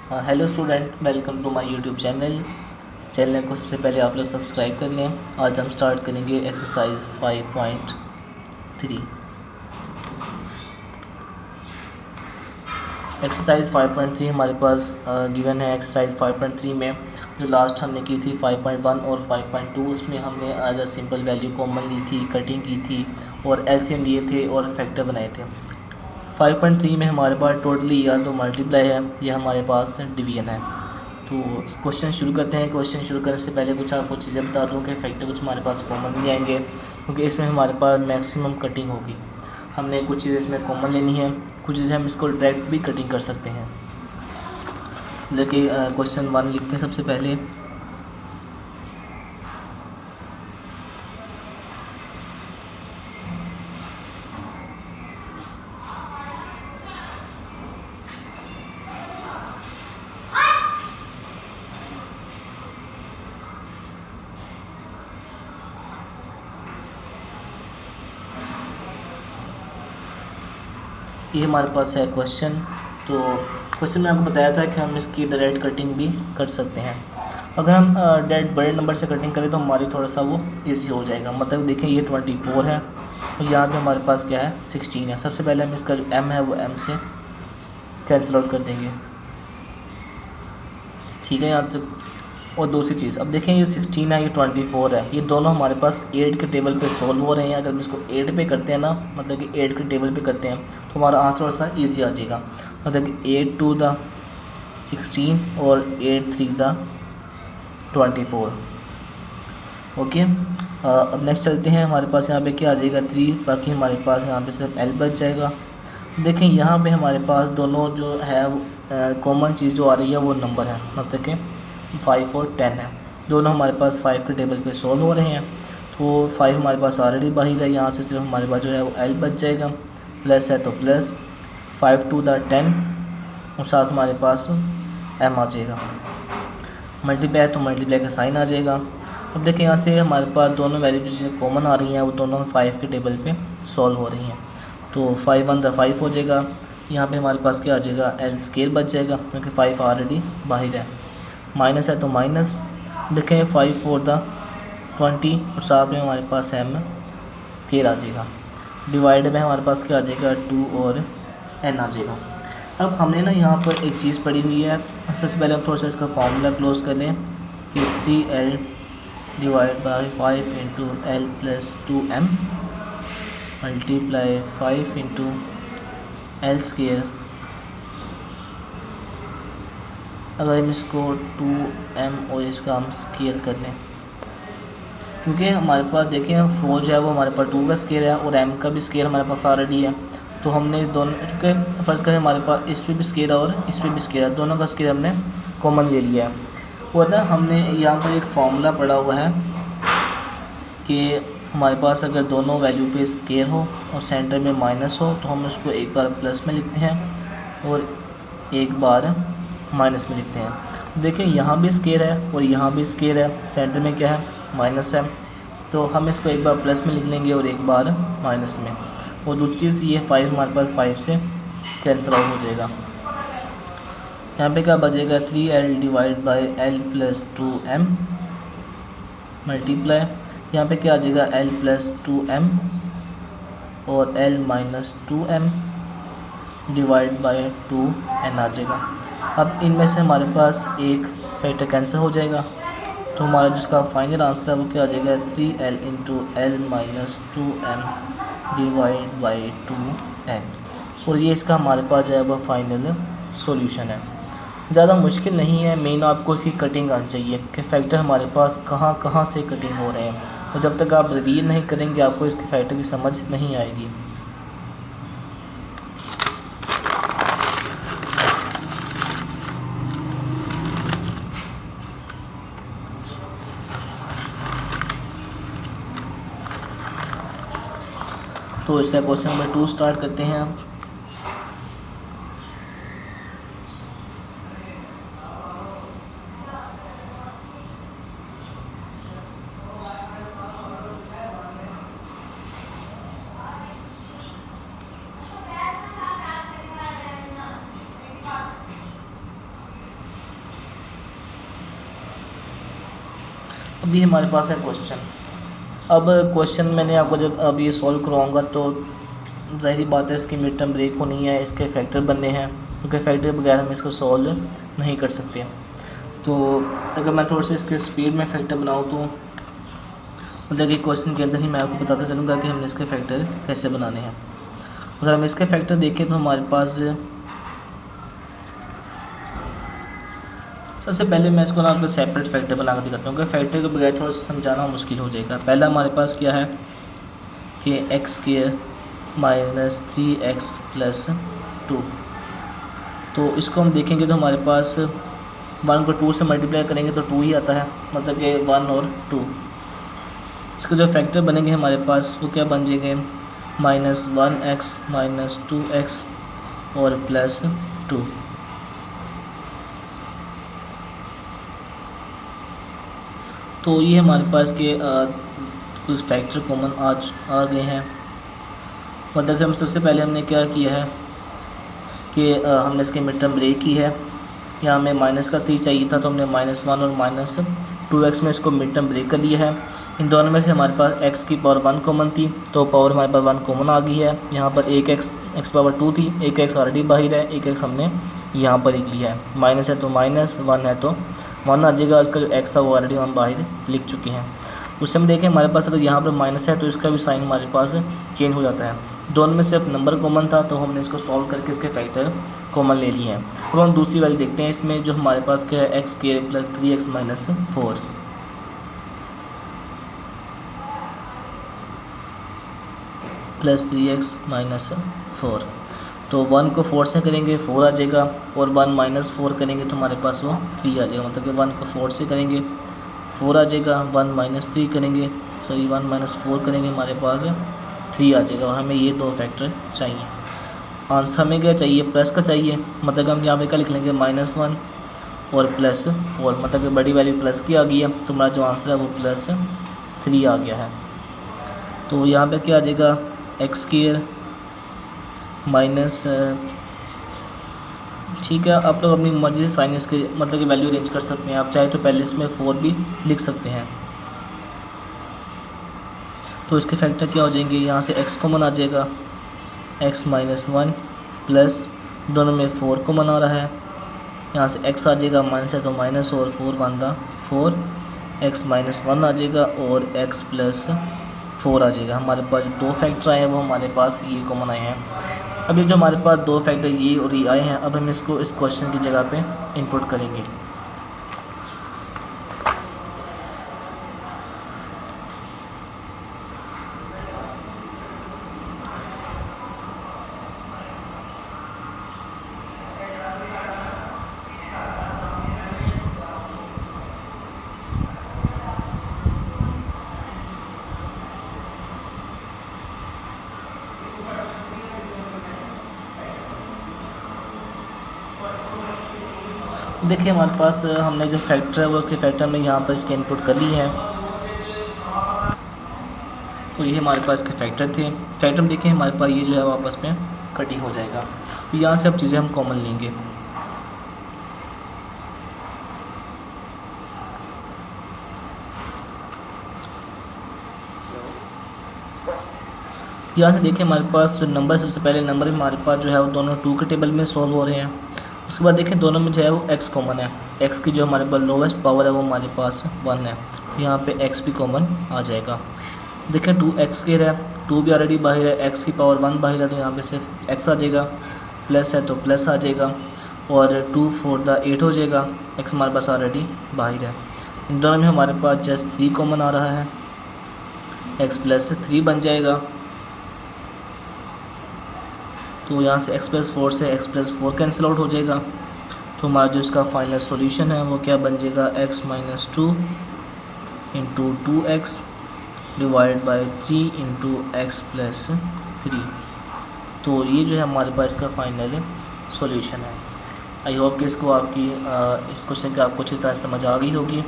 Hello student, welcome to my YouTube channel को सबसे पहले आप लोग सब्सक्राइब कर लें। आज हम स्टार्ट करेंगे एक्सरसाइज 5.3। एक्सरसाइज 5.3 हमारे पास गिवन है। एक्सरसाइज 5.3 में जो लास्ट हमने की थी 5.1 और 5.2, उसमें हमने as a simple value common ली थी, कटिंग की थी और एलसीएम लिए थे और फैक्टर बनाए थे। 5.3 में हमारे पास टोटली या तो मल्टीप्लाई है या हमारे पास डिवीजन है। तो क्वेश्चन शुरू करते हैं। क्वेश्चन शुरू करने से पहले कुछ आपको चीज़ें बता दूं कि फैक्टर कुछ हमारे पास कॉमन नहीं आएंगे, क्योंकि इसमें हमारे पास मैक्सिमम कटिंग होगी। हमने कुछ चीज़ें इसमें कॉमन लेनी है, कुछ चीज़ें हम इसको डायरेक्ट भी कटिंग कर सकते हैं। देखिए क्वेश्चन 1 लिखते हैं सबसे पहले। ये हमारे पास है क्वेश्चन। तो क्वेश्चन में आपको बताया था कि हम इसकी डायरेक्ट कटिंग भी कर सकते हैं। अगर हम डायरेक्ट बड़े नंबर से कटिंग करें तो हमारी थोड़ा सा वो इजी हो जाएगा। मतलब देखिए ये 24 है और यहाँ पे हमारे पास क्या है 16 है। सबसे पहले हम इसका जो m है वो m से कैंसिल आउट कर देंगे, ठीक है यहाँ तक। और दूसरी चीज़, अब देखें ये 16 है, ये 24 है, ये दोनों हमारे पास 8 के टेबल पे सोल्व हो रहे हैं। अगर हम इसको 8 पे करते हैं ना, मतलब कि 8 के टेबल पे करते हैं तो हमारा आंसर थोड़ा सा ईजी आ जाएगा। मतलब कि 8 2 द 16 और 8 3 द 24। ओके, अब नेक्स्ट चलते हैं। हमारे पास यहाँ पे क्या आ जाएगा 3, बाकी हमारे पास यहाँ पे सिर्फ l बच जाएगा। देखें यहाँ पे हमारे पास दोनों जो है कॉमन चीज़ जो आ रही है वो नंबर है, मतलब कि 5 और 10 है। दोनों हमारे पास 5 के टेबल पे सोल्व हो रहे हैं। तो 5 हमारे पास ऑलरेडी बाहर है, यहाँ से सिर्फ हमारे पास जो है वो l बच जाएगा। प्लस है तो प्लस 5 2 द 10 और साथ हमारे पास m आ जाएगा। मल्टीप्लाई है तो मल्टीप्लाई का साइन आ जाएगा। अब देखिए यहाँ से हमारे पास दोनों वैल्यू जो चीज़ें कॉमन आ रही हैं वो दोनों 5 के टेबल पे सॉल्व हो रही हैं। तो 5 1 द 5 हो जाएगा। यहाँ पे हमारे पास क्या आ जाएगा l स्केयर बच जाएगा, क्योंकि 5 ऑलरेडी बाहर है। माइनस है तो माइनस, देखें 5 4 द 20 और साथ में हमारे पास m स्केयर आ जाएगा। डिवाइड में हमारे पास क्या आ जाएगा 2 और n आ जाएगा। अब हमने ना यहाँ पर एक चीज़ पढ़ी हुई है। सबसे पहले हम थोड़ा सा इसका फार्मूला क्लोज कर लें कि 3l divide by 5 into l plus 2m multiply 5 into l square. अगर हम इसको 2m और इसका हम स्केयर कर लें, क्योंकि हमारे पास देखें 4 जो है वो हमारे पास 2 का स्केयर है और m का भी स्केयर हमारे पास ऑलरेडी है। तो हमने दोनों के फर्स्ट करें, हमारे पास इस पे भी स्केयर है और इस पे भी स्केयर है, दोनों का स्केयर हमने कॉमन ले लिया है। और ना हमने यहाँ पर एक फार्मूला पढ़ा हुआ है कि हमारे पास अगर दोनों वैल्यू पे स्केयर हो और सेंटर में माइनस हो तो हम उसको एक बार प्लस में लिखते हैं और एक बार माइनस में लिखते हैं। देखिए यहाँ भी स्केयर है और यहाँ भी स्केयर है, सेंटर में क्या है माइनस है, तो हम इसको एक बार प्लस में लिख लेंगे और एक बार माइनस में। और दूसरी चीज़ ये 5 हमारे पास 5 से कैंसिल आउट हो जाएगा। यहाँ पे क्या बचेगा 3l divide by l plus 2m multiply, यहाँ पे क्या आ जाएगा l प्लस 2m और l minus 2m divide by 2n आ जाएगा। अब इनमें से हमारे पास एक फैक्टर कैंसिल हो जाएगा, तो हमारा जिसका फाइनल आंसर है वो क्या आ जाएगा 3l into l minus 2m divide by 2n। और ये इसका हमारे पास जो है वो फाइनल सॉल्यूशन है। ज़्यादा मुश्किल नहीं है, मेन आपको इसकी कटिंग आनी चाहिए कि फैक्टर हमारे पास कहाँ कहाँ से कटिंग हो रहे हैं। और जब तक आप रिवील नहीं करेंगे आपको इसके फैक्टर की समझ नहीं आएगी। तो इसका क्वेश्चन नंबर 2 स्टार्ट करते हैं आप। अभी हमारे पास है क्वेश्चन। अब क्वेश्चन मैंने आपको जब अब ये सॉल्व करवाऊँगा तो ज़ाहिर बात है इसकी मिड टर्म ब्रेक होनी है, इसके फैक्टर बनने हैं, क्योंकि फैक्टर बगैर हम इसको सॉल्व नहीं कर सकते। तो अगर मैं थोड़ी सी इसके स्पीड में फैक्टर बनाऊँ तो मतलब कि क्वेश्चन के अंदर ही मैं आपको बताता चलूँगा कि हमने इसके फैक्टर कैसे बनाने हैं। अगर हम इसके फैक्टर देखें तो हमारे पास सबसे पहले मैं इसको ना आपको सेपरेट फैक्टर बना कर दिखाता हूँ, क्योंकि फैक्टर के बगैर थोड़ा सा समझाना मुश्किल हो जाएगा। पहला हमारे पास क्या है कि x square minus 3x plus 2, तो इसको हम देखेंगे तो हमारे पास 1 को 2 से मल्टीप्लाई करेंगे तो 2 ही आता है, मतलब कि 1 और 2। इसके जो फैक्टर बनेंगे हमारे पास वो क्या बन जाएंगे, -1x माइनस 2x और प्लस 2। तो ये हमारे पास के कुछ फैक्टर कॉमन आ गए हैं। मतलब कि हम सबसे पहले हमने क्या किया है कि हमने इसकी मिड टर्म ब्रेक की है। यहाँ हमें माइनस का 3 चाहिए था, तो हमने -1 और -2x में इसको मिड टर्म ब्रेक कर लिया है। इन दोनों में से हमारे पास x की पावर 1 कॉमन थी, तो पावर हमारे पास 1 कॉमन आ गई है। यहाँ पर एक x पावर 2 थी, एक x ऑलरेडी बाहर है, एक x हमने यहाँ पर लिख लिया है। माइनस है तो माइनस, 1 है तो 1 आ जाएगा। इसका जो x था वो ऑलरेडी हम बाहर लिख चुके हैं। उस समय देखें हमारे पास अगर यहाँ पर माइनस है तो इसका भी साइन हमारे पास चेंज हो जाता है। दोनों में सिर्फ नंबर कॉमन था, तो हमने इसको सॉल्व करके इसके फैक्टर कॉमन ले लिए हैं। अब हम दूसरी वाली देखते हैं। इसमें जो हमारे पास क्या है, एक्स के plus 3x minus 4, plus 3x minus 4। तो 1 को 4 से करेंगे 4 आ जाएगा, और 1 माइनस 4 करेंगे तो हमारे पास वो 3 आ जाएगा। मतलब कि 1 को 4 से करेंगे 4 आ जाएगा, 1 माइनस 3 करेंगे, सॉरी 1 माइनस 4 करेंगे हमारे पास 3 आ जाएगा। और हमें ये दो फैक्टर चाहिए। आंसर हमें क्या चाहिए, प्लस का चाहिए। मतलब हम यहाँ पे क्या लिख लेंगे, -1 और +4, मतलब कि बड़ी वैल्यू प्लस की आ गई है, तो हमारा जो आंसर है वो +3 आ गया है। तो यहाँ पे क्या आ जाएगा, एक्स स्क्वायर माइनस, ठीक है, आप लोग अपनी मर्जी से साइन इसके मतलब कि वैल्यू अरेंज कर सकते हैं। आप चाहे तो पहले इसमें 4 भी लिख सकते हैं। तो इसके फैक्टर क्या हो जाएंगे, यहाँ से x कॉमन आ जाएगा, x माइनस 1 प्लस दोनों में 4 कॉमन आ रहा है, यहाँ से x आ जाएगा, माइनस है तो माइनस और 4 बनता 4, x माइनस 1 आ जाएगा और x प्लस 4 आ जाएगा। हमारे पास जो दो फैक्टर आए हैं वो हमारे पास ये कॉमन आए हैं। अब ये जो हमारे पास दो फैक्टर ये और ये आए हैं, अब हम इसको इस क्वेश्चन की जगह पे इनपुट करेंगे। देखिए हमारे पास हमने जो फैक्टर है वो उसके फैक्टर में यहाँ पर इसके इनपुट कर ली है। तो ये हमारे पास इसके फैक्टर थे। फैक्टर में देखिए हमारे पास ये जो है वो आपस में कटिंग हो जाएगा। तो यहाँ से अब चीज़ें हम कॉमन लेंगे। यहाँ से देखिए हमारे पास जो नंबर सबसे पहले नंबर हमारे पास जो है वो दोनों 2 के टेबल में सॉल्व हो रहे हैं। उसके बाद देखिए दोनों में जो है वो x कॉमन है। x की जो हमारे पास लोवेस्ट पावर है वो हमारे पास 1 है, यहाँ पे x भी कॉमन आ जाएगा। देखिए 2x स्क्वायर है, 2 भी ऑलरेडी बाहर है, x की पावर 1 बाहर है, तो यहाँ पे सिर्फ x आ जाएगा, प्लस है तो प्लस आ जाएगा, और 2 4 दा 8 हो जाएगा, x हमारे पास ऑलरेडी बाहर है। इन दोनों में हमारे पास जस्ट 3 कॉमन आ रहा है, x प्लस 3 बन जाएगा। तो यहाँ से x प्लस 4 से x प्लस 4 कैंसिल आउट हो जाएगा। तो हमारा जो इसका फाइनल सॉल्यूशन है वो क्या बन जाएगा, x minus 2 into 2x divide by 3 into x plus 3। तो ये जो है हमारे पास इसका फाइनल सॉल्यूशन है। आई होप कि इसको आपकी इस क्वेश्चन की आपको अच्छी तरह समझ आ गई होगी।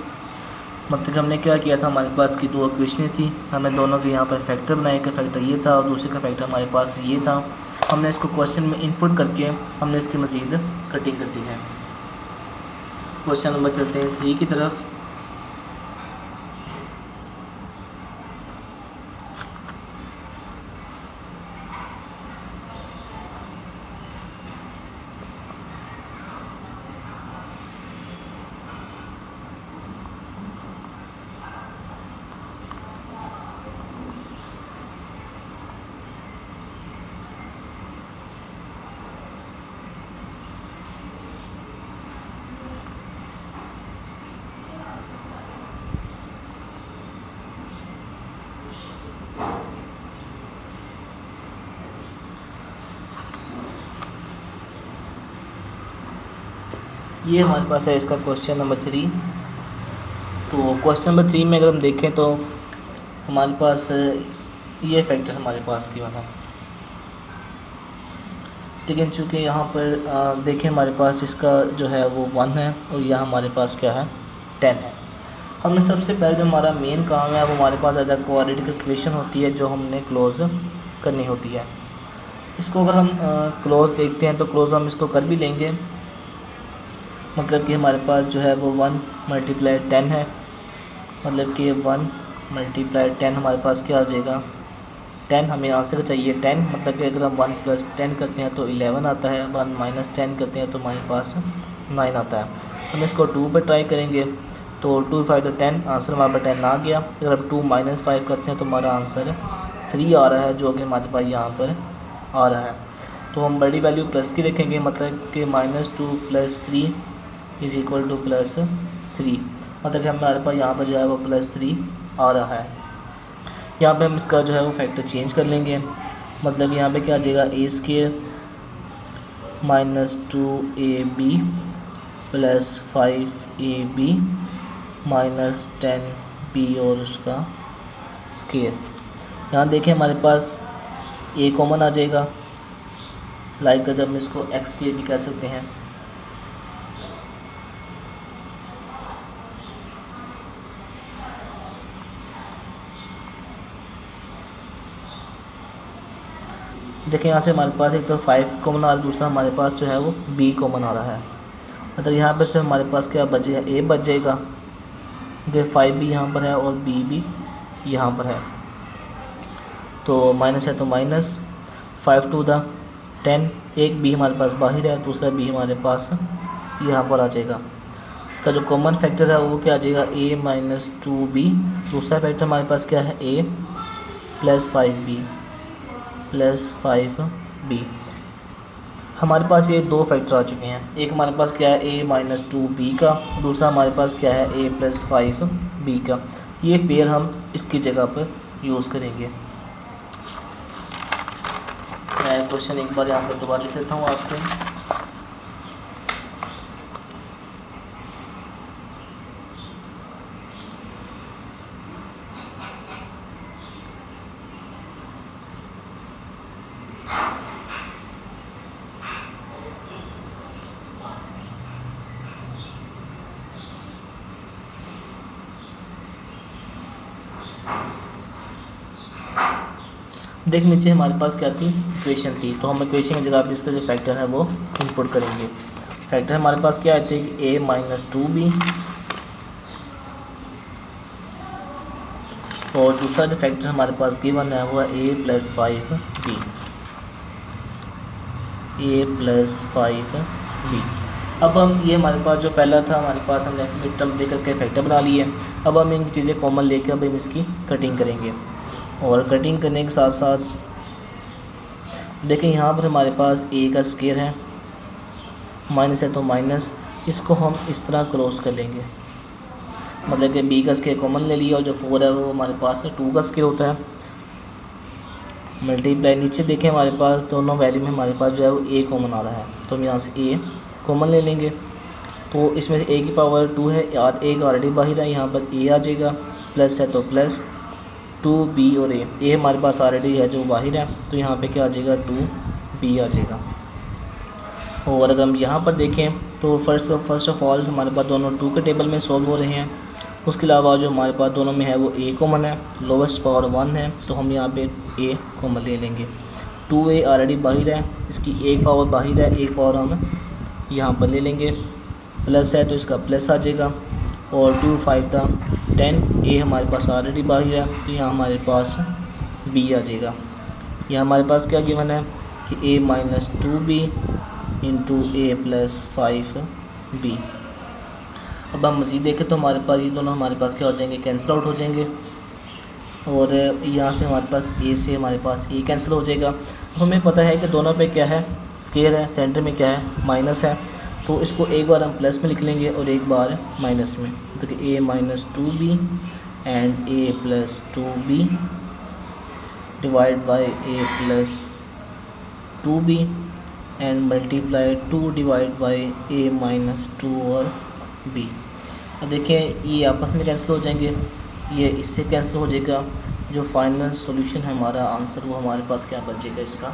मतलब हमने क्या किया था, हमारे पास की दो इक्वेशनें थी, हमने दोनों के यहाँ पर फैक्टर बनाए। एक फैक्टर ये था और दूसरे का फैक्टर हमारे पास ये था। हमने इसको क्वेश्चन में इनपुट करके हमने इसकी मज़ीद कटिंग कर दी है। क्वेश्चन नंबर चलते हैं 3 की तरफ। ये हमारे पास है इसका क्वेश्चन नंबर 3। तो क्वेश्चन नंबर 3 में अगर हम देखें तो हमारे पास ये फैक्टर हमारे पास की वाला, लेकिन चूँकि यहाँ पर देखें हमारे पास इसका जो है वो 1 है और यह हमारे पास क्या है 10 है। हमने सबसे पहले जो हमारा मेन काम है वो हमारे पास एज क्वाड्रेटिक इक्वेशन होती है जो हमने क्लोज़ करनी होती है। इसको अगर हम क्लोज़ देखते हैं तो क्लोज़ हम इसको कर भी लेंगे, मतलब कि हमारे पास जो है वो 1 × 10 है, मतलब कि 1 × 10 हमारे पास क्या आ जाएगा 10। हमें आंसर चाहिए 10, मतलब कि अगर हम 1 + 10 करते हैं तो 11 आता है, 1 - 10 करते हैं तो हमारे पास 9 आता है। हम इसको 2 पर ट्राई करेंगे तो 2 × 5 = 10, आंसर हमारे पास 10 आ गया। अगर हम 2 - 5 करते हैं तो हमारा आंसर 3 आ रहा है, जो कि हमारे पास यहाँ पर आ रहा है। तो हम बड़ी वैल्यू प्लस की रखेंगे, मतलब कि -2 + 3 = +3, मतलब कि हमारे पास यहाँ पर जो है वो +3 आ रहा है। यहाँ पे हम इसका जो है वो फैक्टर चेंज कर लेंगे, मतलब यहाँ पे क्या आ जाएगा a² - 2ab + 5ab - 10b और उसका स्केयर। यहाँ देखें हमारे पास a कॉमन आ जाएगा, लाइक जब हम इसको x² भी कह सकते हैं। देखिए यहाँ से हमारे पास एक तो 5 कॉमन आ रहा है, दूसरा हमारे पास जो है वो b कॉमन आ रहा है, मतलब यहाँ पर से हमारे पास क्या बचेगा a बच जाएगा, क्योंकि 5 भी यहाँ पर है और b भी यहाँ पर है, तो माइनस है तो माइनस 5 × 10, एक b हमारे पास बाहर है, दूसरा b हमारे पास यहाँ पर आ जाएगा। इसका जो कॉमन फैक्टर है वो क्या आ जाएगा a - 2b, दूसरा फैक्टर हमारे पास क्या है a + 5b + 5b। हमारे पास ये दो फैक्टर आ चुके हैं, एक हमारे पास क्या है a - 2b का, दूसरा हमारे पास क्या है a + 5b का। ये पेयर हम इसकी जगह पर यूज़ करेंगे। मैं क्वेश्चन एक बार यहाँ पर दोबारा लिख देता हूँ आपको। देख नीचे हमारे पास क्या थी इक्वेशन थी, तो हम इक्वेशन की जगह पे इसका जो फैक्टर है वो इंपुट करेंगे। फैक्टर हमारे पास क्या आए थे कि a - 2b, और दूसरा जो फैक्टर हमारे पास गिवन है वो है a + 5b, a + 5b। अब हम ये हमारे पास जो पहला था हमारे पास हमने मिड टर्म दे करके फैक्टर बना लिए। अब हम इन चीज़ें कॉमन लेकर अब हम इसकी कटिंग करेंगे, और कटिंग करने के साथ साथ देखें यहाँ पर हमारे पास a का स्क्वायर है, माइनस है तो माइनस, इसको हम इस तरह क्रॉस कर लेंगे, मतलब कि b का स्क्वायर कॉमन ले लिया और जो 4 है वो हमारे पास 2 का स्क्वायर होता है, मल्टीप्लाई। नीचे देखें हमारे पास दोनों वैल्यू में हमारे पास जो है वो a कॉमन आ रहा है, तो हम यहाँ से a कॉमन ले लेंगे। तो इसमें से a की पावर 2 है और a ऑलरेडी बाहर है, यहाँ पर a आ जाएगा, प्लस है तो प्लस 2b और a हमारे पास ऑलरेडी है जो बाहर है, तो यहाँ पे क्या आ जाएगा 2b आ जाएगा। और अगर हम यहाँ पर देखें तो फर्स्ट ऑफ ऑल हमारे पास दोनों 2 के टेबल में सॉल्व हो रहे हैं। उसके अलावा जो हमारे पास दोनों में है वो a कॉमन है, लोवेस्ट पावर 1 है, तो हम यहाँ पे a कॉमन ले लेंगे। 2a ऑलरेडी बाहर है, इसकी एक पावर बाहर है, एक पावर हम यहाँ पर ले लेंगे, प्लस है तो इसका प्लस आ जाएगा, और 2 5 10, a हमारे पास ऑलरेडी बाहर है, तो यहाँ हमारे पास b आ जाएगा। यहाँ हमारे पास क्या गिवन है कि a - 2b × a + 5b। अब हम मज़ीद देखें तो हमारे पास ये दोनों हमारे पास क्या हो जाएंगे, कैंसिल आउट हो जाएंगे, और यहाँ से हमारे पास a से हमारे पास a कैंसिल हो जाएगा। अब हमें पता है कि दोनों पे क्या है स्क्वायर है, सेंटर में क्या है माइनस है, तो इसको एक बार हम प्लस में लिख लेंगे और एक बार माइनस में, तो कि a - 2b and a + 2b divide by a + 2b and multiply 2 divide by a minus 2 और b। अब देखिए ये आपस में कैंसिल हो जाएंगे, ये इससे कैंसिल हो जाएगा। जो फाइनल सॉल्यूशन है हमारा आंसर वो हमारे पास क्या बचेगा, इसका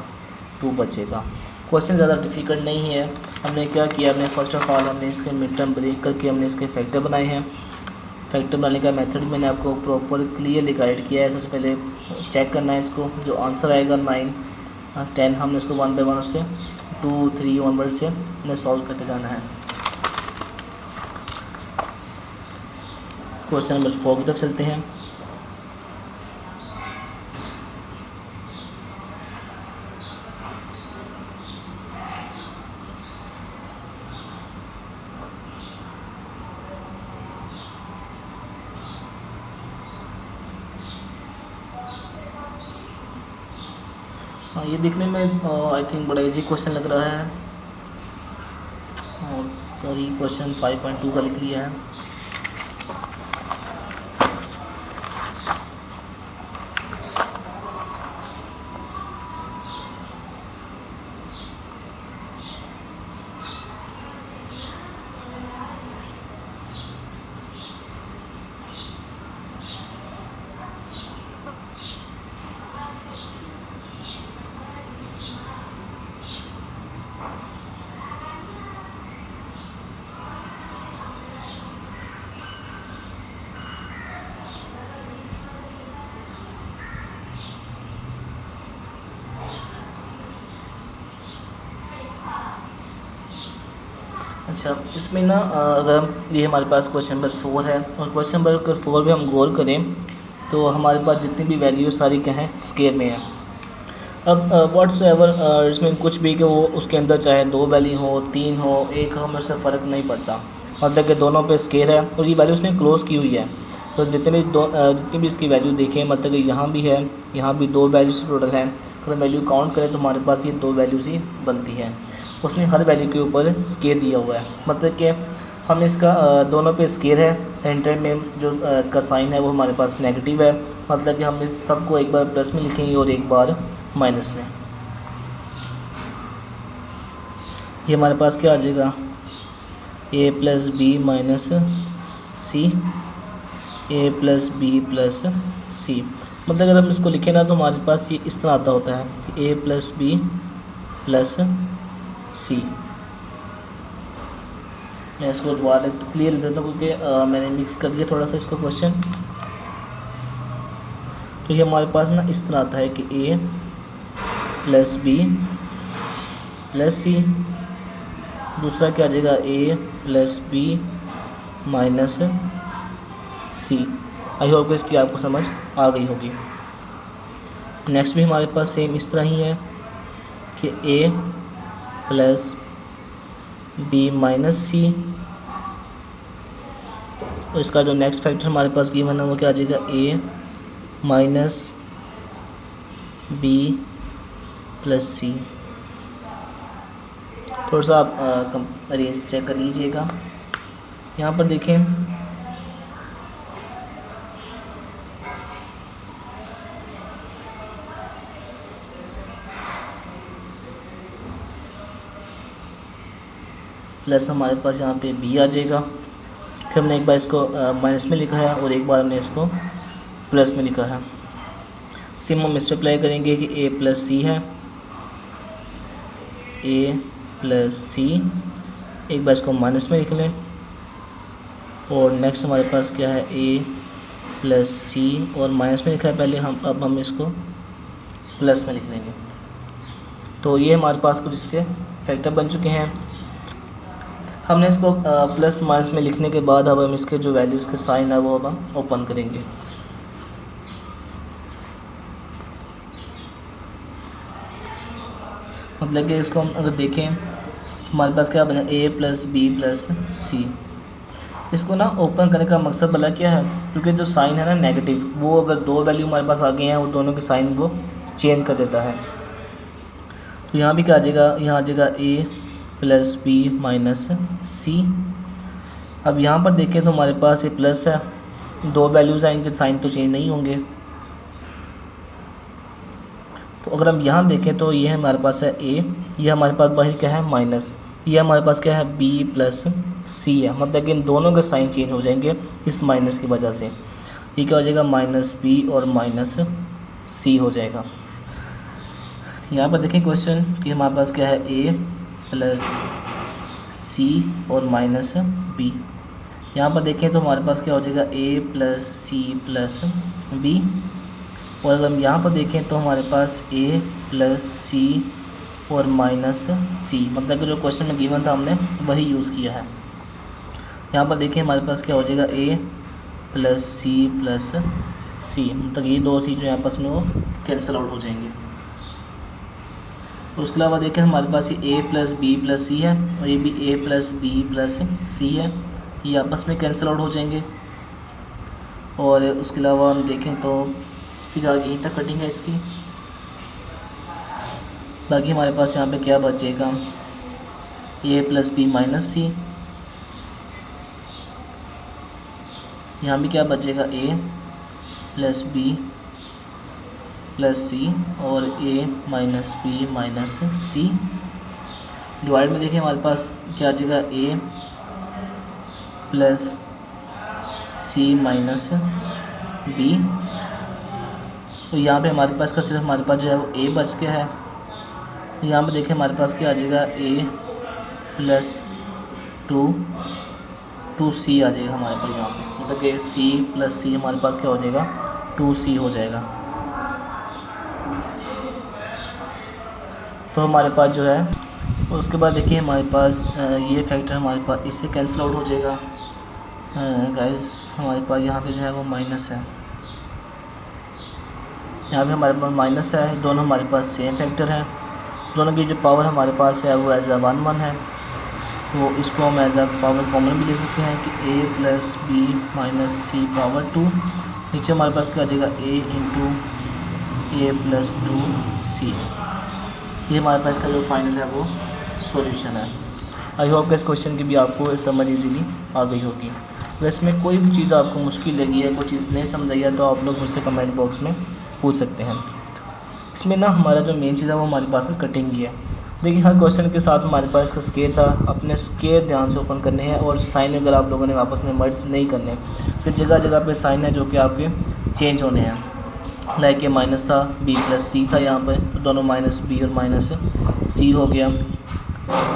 2 बचेगा। क्वेश्चन ज़्यादा डिफ़िकल्ट नहीं है। हमने क्या किया, हमने फर्स्ट ऑफ ऑल हमने इसके मिड टर्म ब्रेक करके हमने इसके फैक्टर बनाए हैं। फैक्टर बनाने का मेथड मैंने आपको प्रॉपर क्लियरली गाइड किया है। सबसे पहले चेक करना है इसको, जो आंसर आएगा 9 10 हमने इसको 1 बाय 1 उससे 2 3 ऑनवर्ड से हमने सॉल्व करते जाना है। क्वेश्चन नंबर 4 की तरफ चलते हैं। हाँ, ये देखने में आई थिंक बड़ा इजी क्वेश्चन लग रहा है। और सॉरी क्वेश्चन 5.2 का लिख लिया है। अच्छा, इसमें ना अगर ये हमारे पास क्वेश्चन नंबर 4 है और क्वेश्चन नंबर 4 में हम गौर करें तो हमारे पास जितनी भी वैल्यू सारी क्या हैं, स्केयर में है। अब व्हाट्स एवर इसमें कुछ भी कि वो उसके अंदर चाहे 2 वैल्यू हो, 3 हो, 1 हो, उससे फ़र्क नहीं पड़ता, मतलब कि दोनों पे स्केयर है और ये वैल्यू उसने क्लोज़ की हुई है। तो जितनी भी इसकी वैल्यू देखें, मतलब कि यहाँ भी है, यहाँ भी 2 वैल्यूज़ टोटल हैं। अगर वैल्यू काउंट करें तो हमारे पास ये 2 वैल्यूज़ ही बनती हैं। उसने हर वैल्यू के ऊपर स्केयर दिया हुआ है, मतलब कि हम इसका दोनों पे स्केयर है। सेंटर में जो इसका साइन है वो हमारे पास नेगेटिव है, मतलब कि हम इस सब को एक बार प्लस में लिखेंगे और एक बार माइनस में। ये हमारे पास क्या आ जाएगा, a plus B minus C, a plus B plus C. मतलब अगर हम इसको लिखें ना तो हमारे पास ये इस तरह आता होता है कि a प्लस बी प्लस सी। मैं इसको दोबारा क्लियर लिख देता हूँ क्योंकि मैंने मिक्स कर दिया थोड़ा सा इसको क्वेश्चन। तो ये हमारे पास ना इस तरह आता है कि a plus B plus C, दूसरा क्या आ जाएगा a plus B minus C. I hope इसकी आपको समझ आ गई होगी। नेक्स्ट भी हमारे पास सेम इस तरह ही है कि a प्लस बी माइनस सी, और इसका जो नेक्स्ट फैक्टर हमारे पास गिवन है वो क्या आ जाएगा, a माइनस बी प्लस सी। थोड़ा सा आप अरेंज चेक कर लीजिएगा। यहाँ पर देखें प्लस हमारे पास यहाँ पे b आ जाएगा। फिर हमने एक बार इसको माइनस में लिखा है और एक बार हमने इसको प्लस में लिखा है। सेम हम इस पर अप्लाई करेंगे कि a प्लस सी है, a प्लस सी, एक बार इसको माइनस में लिख लें और नेक्स्ट हमारे पास क्या है a प्लस सी और माइनस में लिखा है पहले, अब हम इसको प्लस में लिख लेंगे। तो ये हमारे पास कुछ इसके फैक्टर बन चुके हैं। हमने इसको प्लस माइनस में लिखने के बाद अब हम इसके जो वैल्यूज़ के साइन है वो अब हम ओपन करेंगे। मतलब कि इसको हम अगर देखें हमारे पास क्या बना, a प्लस बी प्लस सी। इसको ना ओपन करने का मकसद भला क्या है, क्योंकि जो साइन है ना नेगेटिव, वो अगर 2 वैल्यू हमारे पास आ गए हैं वो दोनों के साइन वो चेंज कर देता है। तो यहाँ भी क्या आ जाएगा, यहाँ आ जाएगा a प्लस बी माइनस सी। अब यहाँ पर देखें तो हमारे पास ये प्लस है, 2 वैल्यूज़ आएंगे, साइन तो चेंज नहीं होंगे। तो अगर हम यहाँ देखें तो ये हमारे पास है ए, ये हमारे पास बाहर क्या है माइनस, ये हमारे पास क्या है बी प्लस सी है, मतलब कि इन दोनों के साइन चेंज हो जाएंगे इस माइनस की वजह से। ये क्या हो जाएगा माइनस बी और माइनस सी हो जाएगा। यहाँ पर देखें क्वेश्चन कि हमारे पास क्या है ए प्लस सी और माइनस बी। यहाँ पर देखें तो हमारे पास क्या हो जाएगा ए प्लस सी प्लस बी, और अगर हम यहाँ पर देखें तो हमारे पास ए प्लस सी और माइनस सी, मतलब कि जो क्वेश्चन में गिवन था हमने वही यूज़ किया है। यहाँ पर देखिए हमारे पास क्या हो जाएगा ए प्लस सी, मतलब ये दो सी जो है आपस में वो कैंसिल आउट हो जाएंगे। तो उसके अलावा देखें हमारे पास ये ए प्लस बी प्लस सी है, और ये भी ए प्लस बी प्लस सी है, ये आपस में कैंसिल आउट हो जाएंगे। और उसके अलावा हम देखें तो फिर आज यहीं तक कटिंग है इसकी। बाकी हमारे पास यहाँ पे क्या बचेगा ए प्लस बी माइनस सी, यहाँ भी क्या बचेगा ए प्लस बी प्लस सी और ए माइनस बी माइनस सी। डिवाइड में देखिए हमारे पास क्या आ जाएगा ए प्लस सी माइनस बी, तो यहाँ पे हमारे पास का सिर्फ हमारे पास जो है वो ए बच गया है। यहाँ पे देखिए हमारे पास क्या आ जाएगा ए प्लस टू सी आ जाएगा हमारे पास यहाँ पे, मतलब कि सी प्लस सी हमारे पास क्या हो जाएगा 2c हो जाएगा। तो हमारे पास जो है, और उसके बाद देखिए हमारे पास ये फैक्टर हमारे पास इससे कैंसिल आउट हो जाएगा गाइस। हमारे पास यहाँ पे जो है वो माइनस है, यहाँ पे हमारे पास माइनस है, दोनों हमारे पास सेम फैक्टर हैं, दोनों की जो पावर हमारे पास है वो एज आ 1 है। तो इसको हम एज आ पावर कॉमन भी ले सकते हैं कि ए प्लस बी माइनस सी पावर 2, नीचे हमारे पास क्या आ जाएगा ए इंटू ए प्लस 2c। ये हमारे पास का जो फाइनल है वो सॉल्यूशन है। आई होप कि इस क्वेश्चन की भी आपको समझ इजीली आ गई होगी। वैसे में कोई भी चीज़ आपको मुश्किल लगी है, कोई चीज़ नहीं समझ आई है, तो आप लोग मुझसे कमेंट बॉक्स में पूछ सकते हैं। इसमें ना हमारा जो मेन चीज़ है वो हमारे पास कटिंग ही है। देखिए हर क्वेश्चन के साथ हमारे पास इसका स्केयर था, अपने स्केयर ध्यान से ओपन करने हैं, और साइन अगर आप लोगों ने आपस में मर्ज नहीं करने, फिर जगह जगह पे साइन है जो कि आपके चेंज होने हैं। लाइक ये माइनस था, बी प्लस सी था, यहाँ पर तो दोनों माइनस बी और माइनस सी हो गया।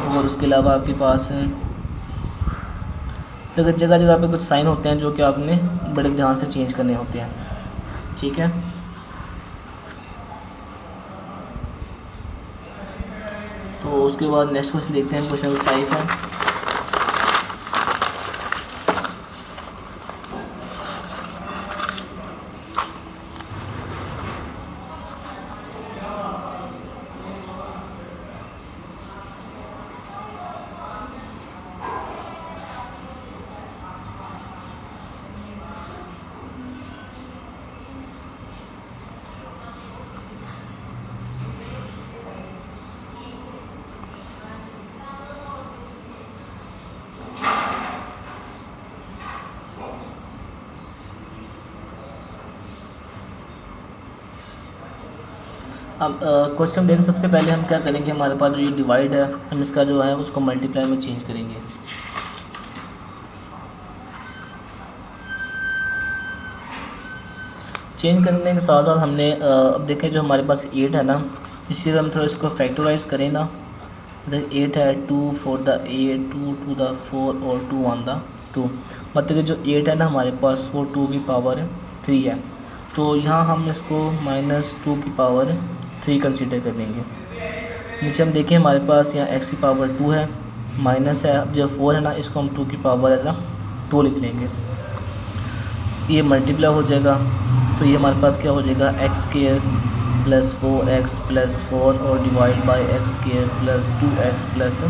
और उसके अलावा आपके पास तो जगह जगह पे कुछ साइन होते हैं जो कि आपने बड़े ध्यान से चेंज करने होते हैं, ठीक है। तो उसके बाद नेक्स्ट क्वेश्चन देखते हैं, क्वेश्चन 5 है। अब क्वेश्चन देखें, सबसे पहले हम क्या करेंगे, हमारे पास जो ये डिवाइड है हम इसका जो है उसको मल्टीप्लाई में चेंज करेंगे। चेंज करने के साथ साथ हमने अब देखें जो हमारे पास 8 है ना, इसी हम थोड़ा इसको फैक्टराइज करें ना। 8 है 2 4 द 8, 2 2 द 4 और 2 1 द 2, मतलब कि जो 8 है ना हमारे पास वो 2 की पावर 3 है। तो यहाँ हम इसको -2 की पावर 3 कंसीडर कर लेंगे। नीचे हम देखें हमारे पास यहाँ x की पावर 2 है, माइनस है, अब जो 4 है ना इसको हम 2 की पावर एज 2 लिख लेंगे। ये मल्टीप्लाई हो जाएगा, तो ये हमारे पास क्या हो जाएगा x square plus 4x plus 4 और divide by x square plus 2x plus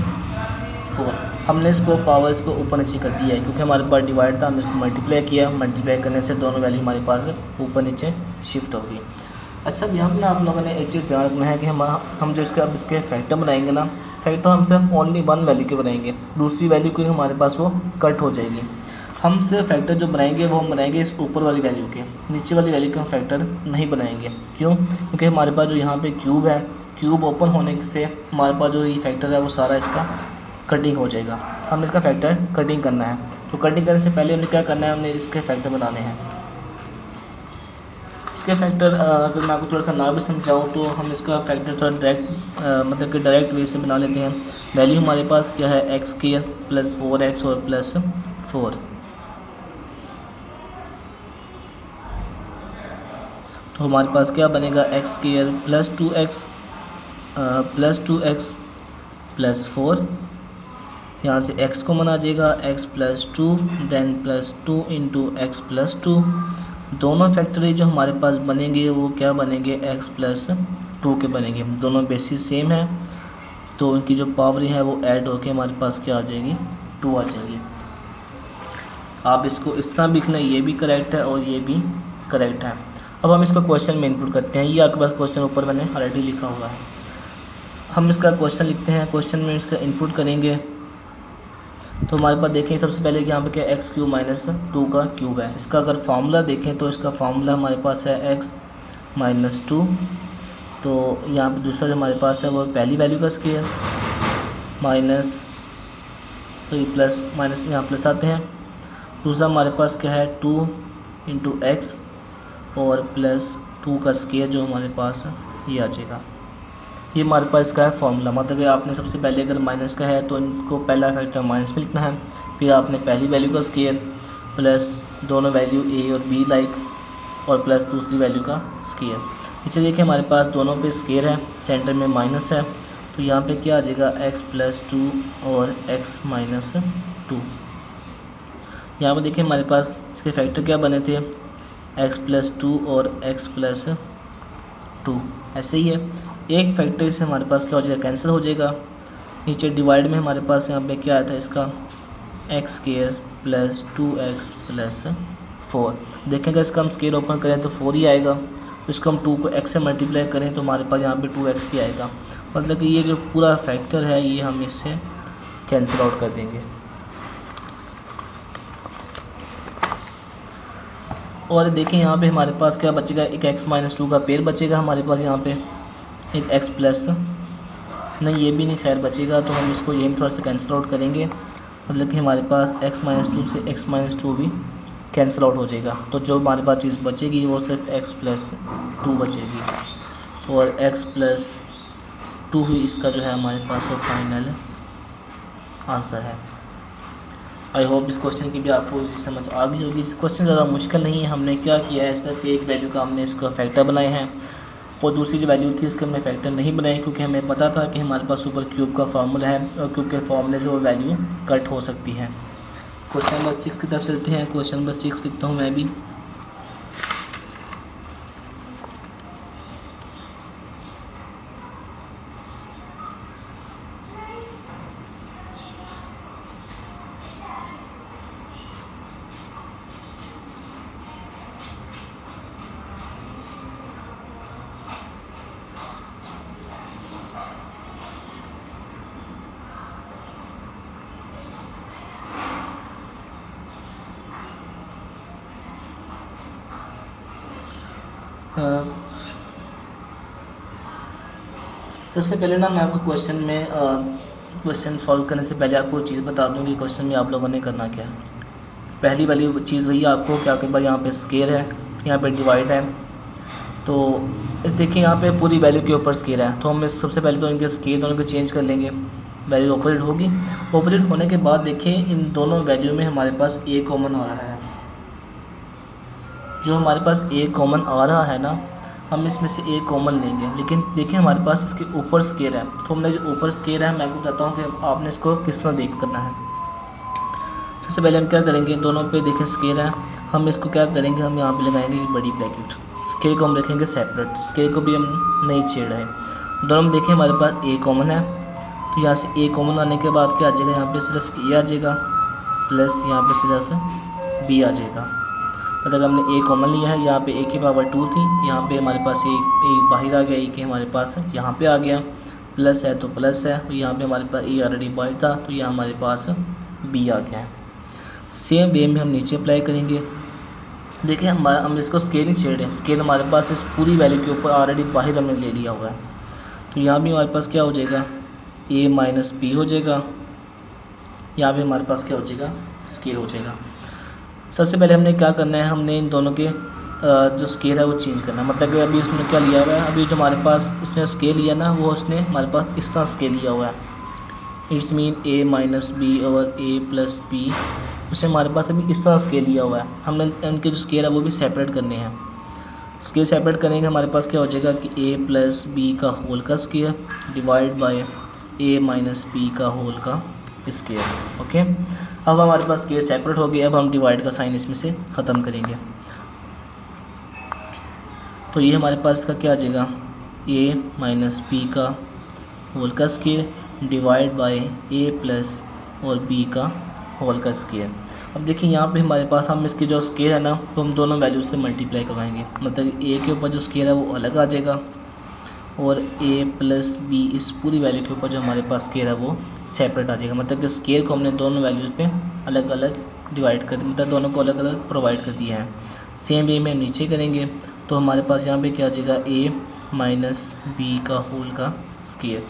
4। हमने इसको पावर इसको ऊपर नीचे कर दिया है क्योंकि हमारे पास डिवाइड था, हमने इसको मल्टीप्लाई किया, मल्टीप्लाई करने से दोनों वैल्यू हमारे पास ऊपर नीचे शिफ्ट हो गई। अच्छा, यहाँ पर आप लोगों ने एक चीज़ ध्यान रखना है कि हम जो इसके अब इसके फैक्टर बनाएंगे ना, फैक्टर हम सिर्फ ओनली 1 वैल्यू के बनाएंगे, दूसरी वैल्यू की हमारे पास वो कट हो जाएगी। हम सिर्फ फैक्टर जो बनाएंगे वो हम बनाएंगे इस ऊपर वाली वैल्यू के, नीचे वाली वैल्यू के हम फैक्टर नहीं बनाएंगे। क्यों? क्योंकि हमारे पास जो यहाँ पे क्यूब है, क्यूब ओपन होने से हमारे पास जो ये फैक्टर है वो सारा इसका कटिंग हो जाएगा। हम इसका फैक्टर कटिंग करना है, तो कटिंग करने से पहले हमें क्या करना है, हमने इसके फैक्टर बनाने हैं। इसके फैक्टर अगर मैं आपको थोड़ा सा ना भी समझाऊँ तो हम इसका फैक्टर थोड़ा डायरेक्ट मतलब कि डायरेक्ट वे से बना लेते हैं। वैल्यू हमारे पास क्या है, एक्स स्क्वायर प्लस 4x और प्लस 4। तो हमारे पास क्या बनेगा, x square plus 2x plus 4। यहाँ से x को मना जाएगा, x plus 2 then plus 2 into x plus 2। दोनों फैक्टरी जो हमारे पास बनेंगे वो क्या बनेंगे, x प्लस 2 के बनेंगे। दोनों बेसिस सेम है तो इनकी जो पावर है वो ऐड होके हमारे पास क्या आ जाएगी, 2 आ जाएगी। आप इसको इस तरह भी लिख लें, ये भी करेक्ट है और ये भी करेक्ट है। अब हम इसको क्वेश्चन में इनपुट करते हैं। ये आपके पास क्वेश्चन ऊपर मैंने ऑलरेडी लिखा हुआ है। हम इसका क्वेश्चन लिखते हैं, क्वेश्चन में इसका इनपुट करेंगे तो हमारे पास देखें सबसे पहले कि यहाँ पे क्या एक्स क्यूब माइनस 2 का क्यूब है। इसका अगर फार्मूला देखें तो इसका फार्मूला हमारे पास है एक्स माइनस 2। तो यहाँ पे दूसरा जो हमारे पास है वो पहली वैल्यू का स्क्वायर माइनस प्लस माइनस यहाँ प्लस आते हैं। दूसरा हमारे पास क्या है 2 इंटू एक्स और प्लस 2 का स्क्वायर जो हमारे पास ये आ जाएगा। ये हमारे पास इसका है फॉर्मूला। मतलब कि आपने सबसे पहले अगर माइनस का है तो इनको पहला फैक्टर माइनस में लिखना है, फिर आपने पहली वैल्यू का स्क्वायर प्लस दोनों वैल्यू ए और बी लाइक और प्लस दूसरी वैल्यू का स्क्वायर। नीचे देखिए हमारे पास दोनों पे स्क्वायर है, सेंटर में माइनस है तो यहाँ पे क्या आ जाएगा, एक्स प्लस 2 और एक्स माइनस 2। यहाँ पर देखिए हमारे पास इसके फैक्टर क्या बने थे, एक्स प्लस 2 और एक्स प्लस 2। ऐसे ही है, एक फैक्टर से हमारे पास क्या हो जाएगा, कैंसिल हो जाएगा। नीचे डिवाइड में हमारे पास यहाँ पे क्या आया था, इसका x square plus 2x plus 4। देखेंगे इसका हम स्क्वायर ओपन करें तो 4 ही आएगा, तो इसको हम 2 को x से मल्टीप्लाई करें तो हमारे पास यहाँ पे 2x ही आएगा। मतलब कि ये जो पूरा फैक्टर है ये हम इससे कैंसिल आउट कर देंगे। और देखिए यहाँ पे हमारे पास क्या बचेगा, एक x माइनस 2 का पेयर बचेगा हमारे पास, यहाँ पे एक x प्लस नहीं, ये भी नहीं खैर बचेगा, तो हम इसको यही थोड़ा सा कैंसिल आउट करेंगे। मतलब कि हमारे पास x माइनस 2 से x माइनस 2 भी कैंसिल आउट हो जाएगा। तो जो हमारे पास चीज़ बचेगी वो सिर्फ x प्लस 2 बचेगी और x प्लस 2 ही इसका जो है हमारे पास वो फाइनल आंसर है। आई होप इस क्वेश्चन की भी आपको समझ आ गई होगी। इस क्वेश्चन ज़्यादा मुश्किल नहीं है। हमने क्या किया है, सिर्फ एक वैल्यू का हमने इसका फैक्टर बनाए हैं और दूसरी जो वैल्यू थी इसके हमने फैक्टर नहीं बनाए, क्योंकि हमें पता था कि हमारे पास सुपर क्यूब का फार्मूला है और क्यूब के फार्मूले से वो वैल्यू कट हो सकती है। क्वेश्चन नंबर 6 की तरफ चलते हैं। क्वेश्चन नंबर 6 लिखता हूँ मैं भी। सबसे पहले ना मैं आपको क्वेश्चन सॉल्व करने से पहले आपको चीज़ बता दूँ कि क्वेश्चन में आप लोगों ने करना क्या है। पहली वाली चीज़ वही आपको क्या कि भाई यहाँ पे स्क्वायर है, यहाँ पे डिवाइड है। तो इस देखिए यहाँ पे पूरी वैल्यू के ऊपर स्क्वायर है, तो हम सबसे पहले तो इनके स्क्वायर दोनों को चेंज कर लेंगे, वैल्यू ऑपोजिट होगी। ऑपोजिट होने के बाद देखिए इन दोनों वैल्यू में हमारे पास ए कॉमन आ रहा है। जो हमारे पास ए कॉमन आ रहा है ना, हम इसमें से ए कॉमन लेंगे, लेकिन देखिए हमारे पास इसके ऊपर स्क्वायर है। तो हमने जो ऊपर स्क्वायर है मैं आपको बताता हूँ कि आपने इसको किस तरह देख करना है। सबसे पहले हम क्या करेंगे, दोनों पे देखिए स्क्वायर है, हम इसको क्या करेंगे, हम यहाँ पे लगाएंगे बड़ी ब्रैकेट। स्क्वायर को हम रखेंगे सेपरेट, स्क्वायर को भी हम नहीं छेड़ रहे। दोनों में देखिए हमारे पास ए कॉमन है, तो यहाँ से ए कॉमन आने के बाद क्या आ जाएगा, यहाँ पे सिर्फ ए आ जाएगा प्लस यहाँ पे सिर्फ बी आ जाएगा। मतलब हमने ए कॉमन लिया है, यहाँ पे ए की पावर 2 थी, यहाँ पे हमारे पास ए बाहर आ गया, ए के हमारे पास यहाँ पे आ गया, प्लस है तो प्लस है, यहाँ पे हमारे पास ए ऑलरेडी बाहर था तो यहाँ हमारे पास बी आ गया है। सेम वे में हम नीचे अप्लाई करेंगे। देखिए हम इसको स्केल नहीं छेड़ रहे हैं, स्केल हमारे पास इस पूरी वैल्यू के ऊपर ऑलरेडी बाहर हमने ले लिया हुआ है। तो यहाँ भी हमारे पास क्या हो जाएगा, a माइनस बी हो जाएगा। यहाँ भी हमारे पास क्या हो जाएगा, स्केल हो जाएगा। सबसे पहले हमने क्या करना है, हमने इन दोनों के जो स्केल है वो चेंज करना है। मतलब कि अभी उसने क्या लिया हुआ है, अभी जो हमारे पास इसने स्केल लिया ना, वो उसने हमारे पास इस तरह स्केल लिया हुआ है। It's mean a minus B और a प्लस बी, उसने हमारे पास अभी इस तरह स्केल लिया हुआ है। हमने उनके जो स्केल है वो भी सेपरेट करने हैं। स्केल सेपरेट करेंगे, हमारे पास क्या हो जाएगा कि a प्लस बी का होल का scale divide by a minus B का होल का स्केल। ओके, अब हमारे पास स्केल सेपरेट हो गया। अब हम डिवाइड का साइन इसमें से ख़त्म करेंगे। तो ये हमारे पास इसका क्या आ जाएगा, a माइनस बी का होल का scale divide by a plus और b का होल का स्केल। अब देखिए यहाँ पे हमारे पास हम इसकी जो स्केल है ना, तो हम दोनों वैल्यू से मल्टीप्लाई करवाएंगे। मतलब a के ऊपर जो स्केल है वो अलग आ जाएगा और a प्लस बी इस पूरी वैल्यू के ऊपर जो हमारे पास स्केल है वो सेपरेट आ जाएगा। मतलब कि स्केल को हमने दोनों वैल्यूज़ पे अलग अलग डिवाइड कर दिया, मतलब दोनों को अलग अलग प्रोवाइड कर दिया है। सेम वे में हम नीचे करेंगे तो हमारे पास यहाँ पे क्या आ जाएगा, a माइनस बी का होल का स्केल।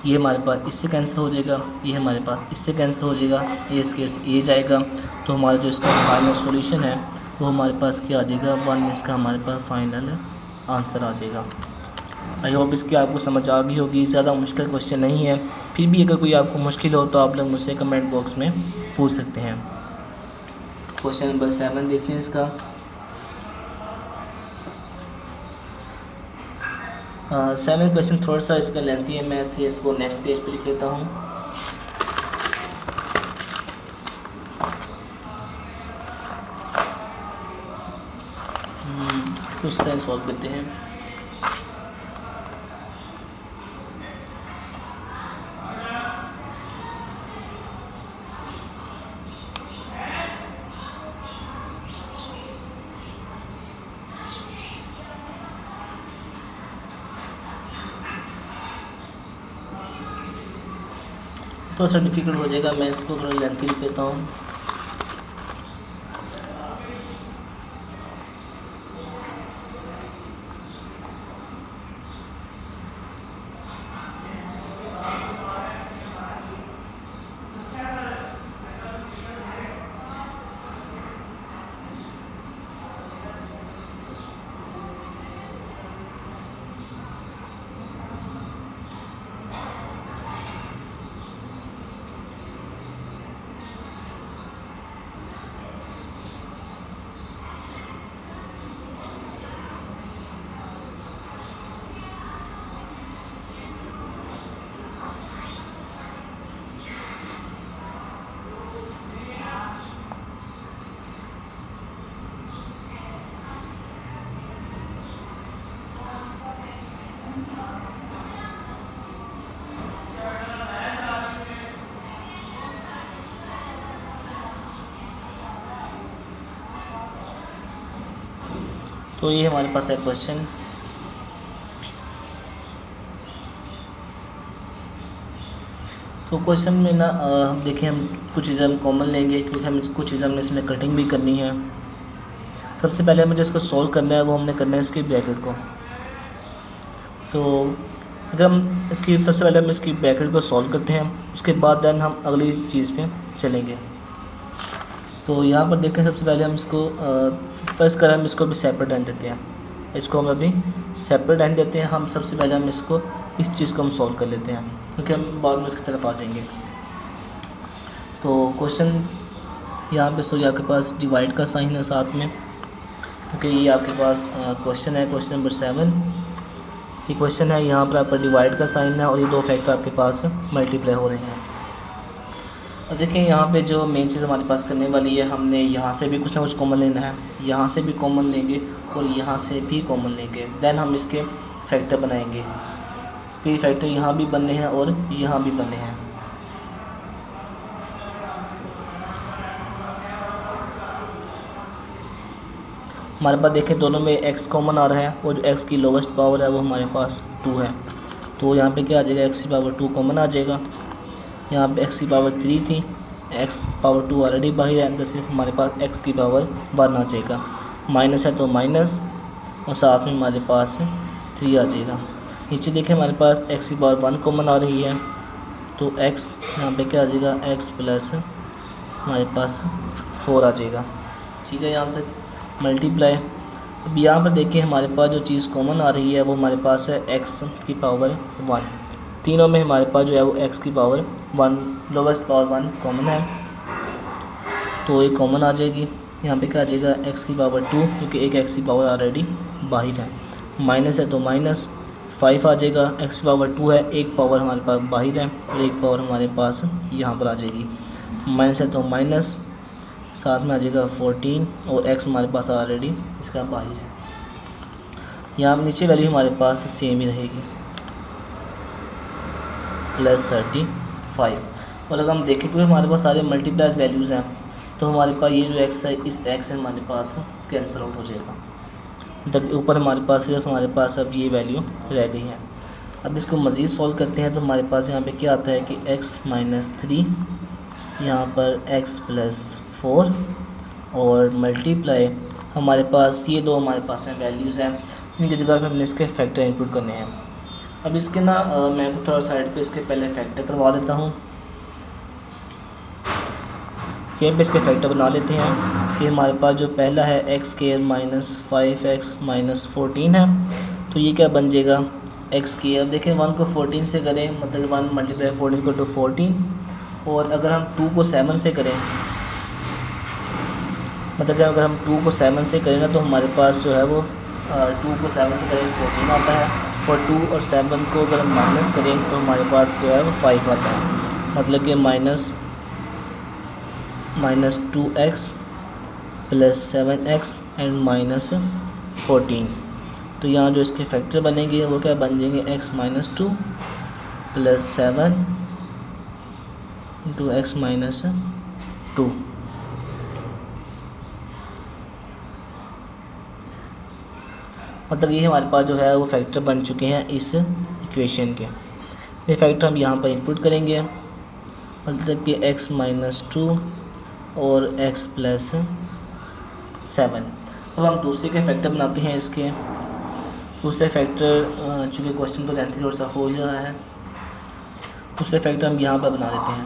ये हमारे पास इससे कैंसिल हो जाएगा, ये हमारे पास इससे कैंसिल हो जाएगा, ए स्केल से ए जाएगा। तो हमारा जो इसका फाइनल सॉल्यूशन है वो हमारे पास क्या आ जाएगा, 1 इसका हमारे पास फाइनल आंसर आ जाएगा। आई होप इसकी आपको समझ आ गई होगी। ज़्यादा मुश्किल क्वेश्चन नहीं है, फिर भी अगर कोई आपको मुश्किल हो तो आप लोग मुझसे कमेंट बॉक्स में पूछ सकते हैं। क्वेश्चन नंबर 7 देखते हैं इसका। 7 क्वेश्चन थोड़ा सा इसका लेंथी है, मैं इसलिए इसको नेक्स्ट पेज पे लिख लेता हूँ। इसको इस तरह सॉल्व करते हैं। थोड़ा सा डिफिकल्ट हो जाएगा, मैं इसको थोड़ा लेंथी लिख लेता हूँ। तो ये हमारे पास है क्वेश्चन। तो क्वेश्चन में ना देखिए हम कुछ चीज़ें हम कॉमन लेंगे क्योंकि हम कुछ चीज़ें हमने इसमें कटिंग भी करनी है। सबसे पहले हमें जिसको सॉल्व करना है वो हमने करना है इसके ब्रैकेट को। तो अगर हम इसकी सबसे पहले हम इसकी ब्रैकेट को सॉल्व करते हैं, उसके बाद देन हम अगली चीज़ पे चलेंगे। तो यहाँ पर देखें सबसे पहले हम इसको फर्स्ट कर हम इसको भी सेपरेट रहने देते हैं, इसको हम अभी सेपरेट रहने देते हैं। हम सबसे पहले हम इसको इस चीज़ को हम सॉल्व कर लेते हैं क्योंकि हम बाद में इसकी तरफ आ जाएंगे। तो क्वेश्चन यहाँ पे सो आपके पास डिवाइड का साइन है साथ में, क्योंकि ये आपके पास क्वेश्चन है, क्वेश्चन नंबर 7 ये क्वेश्चन है। यहाँ पर आपका डिवाइड का साइन है और ये दो फैक्टर आपके पास मल्टीप्लाई हो रहे हैं। अब देखिए यहाँ पे जो मेन चीज़ हमारे पास करने वाली है, हमने यहाँ से भी कुछ ना कुछ कॉमन लेना है, यहाँ से भी कॉमन लेंगे और यहाँ से भी कॉमन लेंगे, देन हम इसके फैक्टर बनाएंगे। तो ये फैक्टर यहाँ भी बनने हैं और यहाँ भी बनने हैं। हमारे पास देखें दोनों में x कॉमन आ रहा है और जो x की लोवेस्ट पावर है वो हमारे पास 2 है। तो यहाँ पे क्या आ जाएगा, x की पावर 2 कॉमन आ जाएगा। यहाँ पे x की पावर 3 थी एक्स पावर 2 ऑलरेडी बाहर है, तो सिर्फ हमारे पास एक्स की पावर 1 आ जाएगा। माइनस है तो माइनस और साथ में हमारे पास 3 आ जाएगा। नीचे देखें हमारे पास एक्स की पावर 1 कॉमन आ रही है, तो एक्स यहाँ पे क्या आ जाएगा, एक्स प्लस हमारे पास 4 आ जाएगा। ठीक है, यहाँ तक मल्टीप्लाई। अब यहाँ पर देखिए हमारे पास जो चीज़ कॉमन आ रही है वो हमारे पास है एक्स की पावर 1। तीनों में हमारे पास जो है वो एक्स की पावर 1 लोवेस्ट पावर 1 कॉमन है, तो ये कॉमन आ जाएगी। यहाँ पे क्या आ जाएगा, एक्स की पावर 2, क्योंकि एक एक्स की पावर ऑलरेडी बाहर है। माइनस है तो माइनस 5 आ जाएगा, एक्स की पावर 2 है, एक पावर हमारे पास बाहर है और एक पावर हमारे पास यहाँ पर आ जाएगी। माइनस है तो माइनस, साथ में आ जाएगा 14 और एक्स हमारे पास ऑलरेडी इसका बाहर है। यहाँ नीचे वैल्यू हमारे पास सेम ही रहेगी, प्लस 35। और अगर हम देखें कि हमारे पास सारे मल्टीप्लाइज वैल्यूज़ हैं, तो हमारे पास ये जो एक्स है, इस एक्स से हमारे पास कैंसिल आउट हो जाएगा। तक ऊपर हमारे पास सिर्फ हमारे पास अब ये वैल्यू रह गई है। अब इसको मज़ीद सॉल्व करते हैं, तो हमारे पास यहाँ पे क्या आता है कि एक्स माइनस 3, यहाँ पर एक्स प्लस 4 और मल्टीप्लाई हमारे पास ये दो हमारे पास हैं वैल्यूज़ हैं, इनकी जगह पे हमने इसके फैक्टर इनपुट करने हैं। अब इसके ना मैं थोड़ा साइड पे इसके पहले फैक्टर करवा लेता हूँ। चेन पे इसके फैक्टर बना लेते हैं कि हमारे पास जो पहला है x square minus 5x minus 14 है, तो ये क्या बन जाएगा, एक्स स्क्वायर। देखें 1 को 14 से करें, मतलब 1 मल्टीप्लाई 14 को 14, और अगर हम 2 को 7 से करें, मतलब अगर हम 2 को 7 से करें ना, तो हमारे पास जो है वो 2 को 7 से करें 14 आता है, और 2 और 7 को अगर हम माइनस करें तो हमारे पास जो है वो 5 आता है। मतलब कि minus 2x plus 7x and minus 14। तो यहाँ जो इसके फैक्टर बनेंगे वो क्या बन जाएंगे, x minus 2 plus 7 into x minus 2। मतलब ये हमारे पास जो है वो फैक्टर बन चुके हैं इस इक्वेशन के। ये फैक्टर हम यहाँ पर इनपुट करेंगे, मतलब कि x माइनस 2 और x प्लस 7। अब हम दूसरे के फैक्टर बनाते हैं इसके। दूसरे फैक्टर चूँकि क्वेश्चन तो लेंथी थोड़ा सा हो रहा है, दूसरे फैक्टर हम यहाँ पर बना लेते हैं।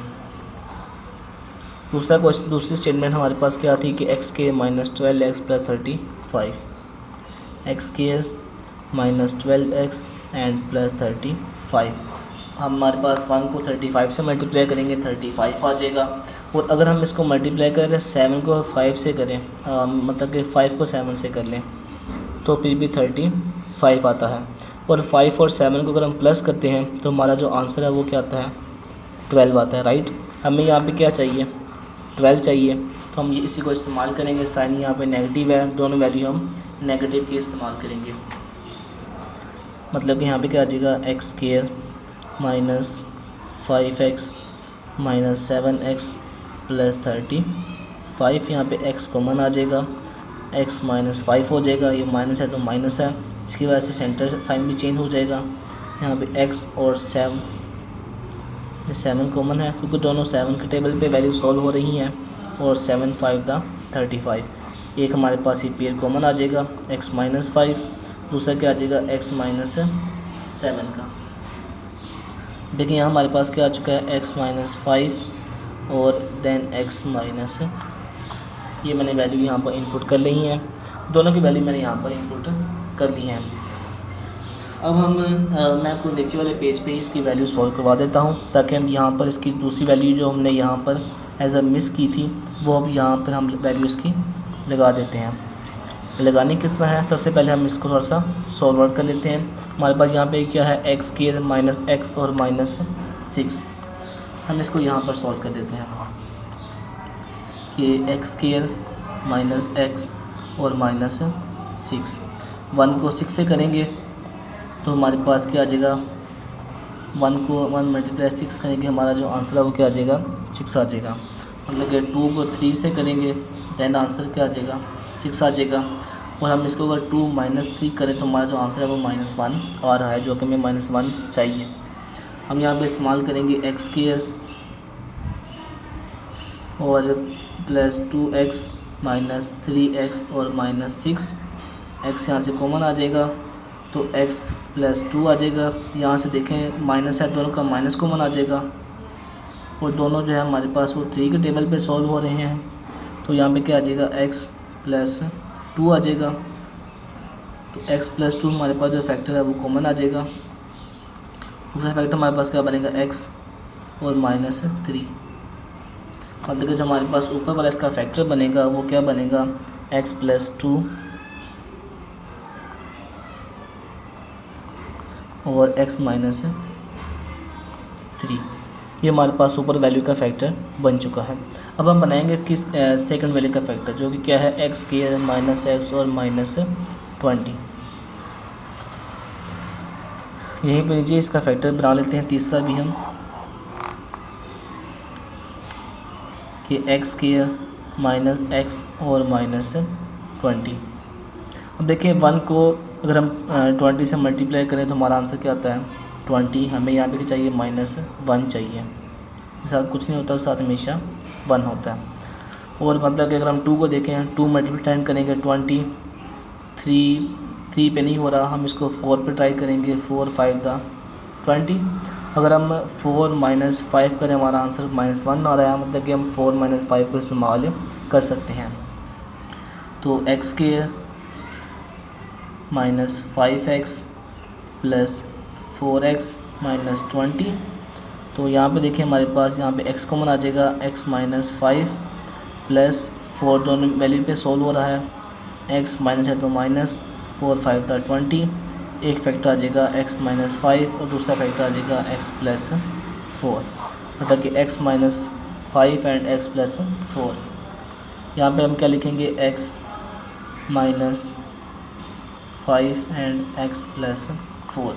दूसरी स्टेटमेंट हमारे पास क्या थी कि एक्स के माइनस 12x प्लस 35, एक्स के माइनस 12x एंड प्लस 35। हमारे पास 1 को 35 से मल्टीप्लाई करेंगे 35 आ जाएगा, और अगर हम इसको मल्टीप्लाई करें 7 को 5 से करें, मतलब कि 5 को 7 से कर लें, तो फिर भी 35 आता है। और 5 और 7 को अगर हम प्लस करते हैं तो हमारा जो आंसर है वो क्या आता है, 12 आता है, राइट। हमें यहाँ पे क्या चाहिए, 12 चाहिए, तो हम ये इसी को इस्तेमाल करेंगे। साइन यहाँ पे नेगेटिव है, दोनों वैल्यू हम नेगेटिव की इस्तेमाल करेंगे। मतलब कि यहाँ पे क्या आ जाएगा, x square minus 5x minus 7x plus 35। यहाँ पे x कॉमन आ जाएगा, x माइनस 5 हो जाएगा, ये माइनस है तो माइनस है, इसकी वजह से सेंटर साइन भी चेंज हो जाएगा। यहाँ पे x और 7 कॉमन है, क्योंकि दोनों 7 के टेबल पे वैल्यू सॉल्व हो रही हैं, और 7 5 दा 35। एक हमारे पास ये पेयर कॉमन आ जाएगा, x माइनस 5, दूसरा क्या आ जाएगा, x माइनस 7 का। देखिए यहाँ हमारे पास क्या आ चुका है, x माइनस 5 और देन x माइनस, ये मैंने वैल्यू यहाँ पर इनपुट कर ली है, दोनों की वैल्यू मैंने यहाँ पर इनपुट कर ली है। अब हम मैं आपको नीचे वाले पेज पे ही इसकी वैल्यू सॉल्व करवा देता हूँ, ताकि हम यहाँ पर इसकी दूसरी वैल्यू जो हमने यहाँ पर एज अ मिस की थी वो अब यहाँ पर हम वैल्यू इसकी लगा देते हैं। लगाने किस तरह है, सबसे पहले हम इसको थोड़ा सा सॉल्व आउट कर लेते हैं। हमारे पास यहाँ पे क्या है, एक्स स्क्वायर माइनस एक्स और माइनस 6। हम इसको यहाँ पर सॉल्व कर देते हैं कि एक्स स्क्वायर माइनस एक्स और माइनस 6। 1 को 6 से करेंगे तो हमारे पास क्या आ जाएगा, 1 मल्टीप्लाई 6 करेंगे, हमारा जो आंसर है वो क्या आ जाएगा, 6 आ जाएगा। मतलब कि 2 को 3 से करेंगे दैन आंसर क्या आ जाएगा, 6 आ जाएगा। और हम इसको अगर 2 माइनस 3 करें तो हमारा जो आंसर है वो -1 आ रहा है, जो कि हमें -1 चाहिए। हम यहाँ पे इस्तेमाल करेंगे एक्स स्क्वायर और प्लस 2x माइनस 3x और माइनस 6, x यहाँ से कॉमन आ जाएगा तो x प्लस 2 आ जाएगा। यहाँ से देखें माइनस है, दोनों का माइनस कॉमन आ जाएगा और दोनों जो है हमारे पास वो 3 के टेबल पे सॉल्व हो रहे हैं। तो यहाँ पे क्या आ जाएगा, x प्लस 2 आ जाएगा। तो x प्लस 2 हमारे पास जो फैक्टर है वो कॉमन आ जाएगा। दूसरा फैक्टर हमारे पास क्या बनेगा, x और माइनस 3। मतलब कि जो हमारे पास ऊपर वाला इसका फैक्टर बनेगा वो क्या बनेगा, x प्लस 2 और x माइनस 3। ये हमारे पास ऊपर वैल्यू का फैक्टर बन चुका है। अब हम बनाएंगे इसकी सेकंड वैल्यू का फैक्टर, जो कि क्या है, x स्क्वायर माइनस x और माइनस 20। यहीं पर नीचे इसका फैक्टर बना लेते हैं तीसरा भी हम, कि x स्क्वायर माइनस x और माइनस 20। अब देखिए 1 को अगर हम 20 से मल्टीप्लाई करें तो हमारा आंसर क्या आता है, 20। हमें यहाँ पे क्या चाहिए, माइनस 1 चाहिए। साथ कुछ नहीं होता, साथ हमेशा 1 होता है। और मतलब कि अगर हम 2 को देखें, 2 मल्टीप्लाई करेंगे 20, 3 पे नहीं हो रहा, हम इसको 4 पे ट्राई करेंगे, 4 5 दा 20। अगर हम 4 माइनस 5 करें, हमारा आंसर माइनस 1 आ रहा है, मतलब कि हम 4 माइनस 5 को इस्तेमाल कर सकते हैं। तो x के minus 5x plus 4x minus 20। तो यहाँ पे देखिए हमारे पास यहाँ पे x कॉमन आ जाएगा, x माइनस 5 प्लस 4, दोनों वैल्यू पे सोल्व हो रहा है, x माइनस है तो माइनस 4 5 था 20। एक फैक्टर आ जाएगा x माइनस 5 और दूसरा फैक्टर आ जाएगा x प्लस 4, मतलब कि x minus 5 and x plus 4। यहाँ पे हम क्या लिखेंगे, x minus 5 and x plus 4।